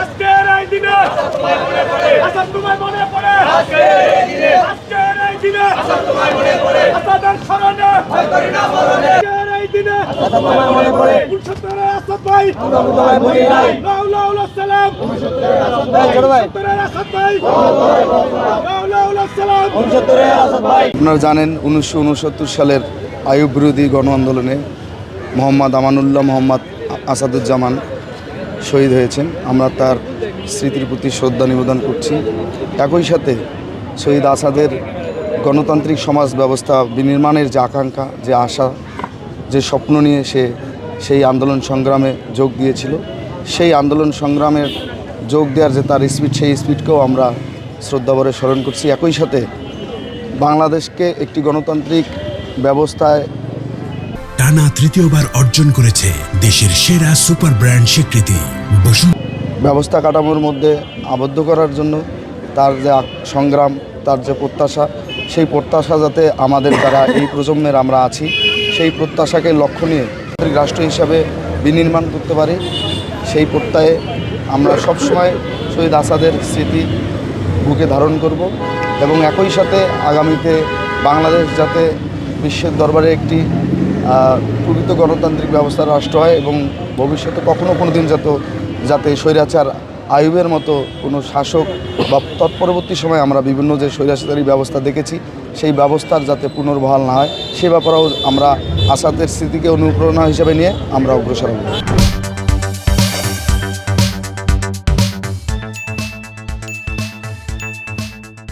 আজকের এই দিনে আসাদ তোমায় মনে পড়ে, আজকের এই দিনে আসাদের স্মরণে আজকের এই দিনে মনে পড়ে আসাদ ভাই সালাম আপনারা জানেন 1969 সালের আইয়ুব বিরোধী গণ আন্দোলনে মোহাম্মদ আমানুল্লাহ মোহাম্মদ আসাদুজ্জামান শহীদ হয়েছেন। আমরা তার স্মৃতির প্রতি শ্রদ্ধা নিবেদন করছি। একই সাথে শহীদ আসাদের গণতান্ত্রিক সমাজ ব্যবস্থা বিনির্মাণের যে আকাঙ্ক্ষা, যে আশা, যে স্বপ্ন নিয়ে সে সেই আন্দোলন সংগ্রামে যোগ দিয়েছিল, সেই আন্দোলন সংগ্রামের যোগ দেওয়ার যে তার স্পিড, সেই স্পিডকেও আমরা শ্রদ্ধাভরে স্মরণ করছি। একই সাথে বাংলাদেশকে একটি গণতান্ত্রিক ব্যবস্থায় টানা তৃতীয়বার অর্জন করেছে দেশের সেরা সুপার ব্র্যান্ড স্বীকৃতি ব্যবস্থা কাঠামোর মধ্যে আবদ্ধ করার জন্য তার যে সংগ্রাম, তার যে প্রত্যাশা, সেই প্রত্যাশা যাতে আমাদের দ্বারা এই প্রজন্মের আমরা আছি, সেই প্রত্যাশাকে লক্ষ্য নিয়ে রাষ্ট্র হিসাবে বিনির্মাণ করতে পারি, সেই প্রত্যয়ে আমরা সবসময় শহীদ আসাদের স্মৃতি বুকে ধারণ করব এবং একই সাথে আগামীতে বাংলাদেশ যাতে বিশ্বের দরবারে একটি প্রকৃত গণতান্ত্রিক ব্যবস্থার রাষ্ট্র হয় এবং ভবিষ্যতে কোনো দিন যাতে স্বৈরাচার আইয়ুবের মতো কোনো শাসক বা তৎপরবর্তী সময় আমরা বিভিন্ন যে স্বৈরাচারী ব্যবস্থা দেখেছি, সেই ব্যবস্থার যাতে পুনর্বহাল না হয়, সে ব্যাপারেও আমরা আসাদের স্মৃতিকে অনুপ্রেরণা হিসেবে নিয়ে আমরা অগ্রসর হব।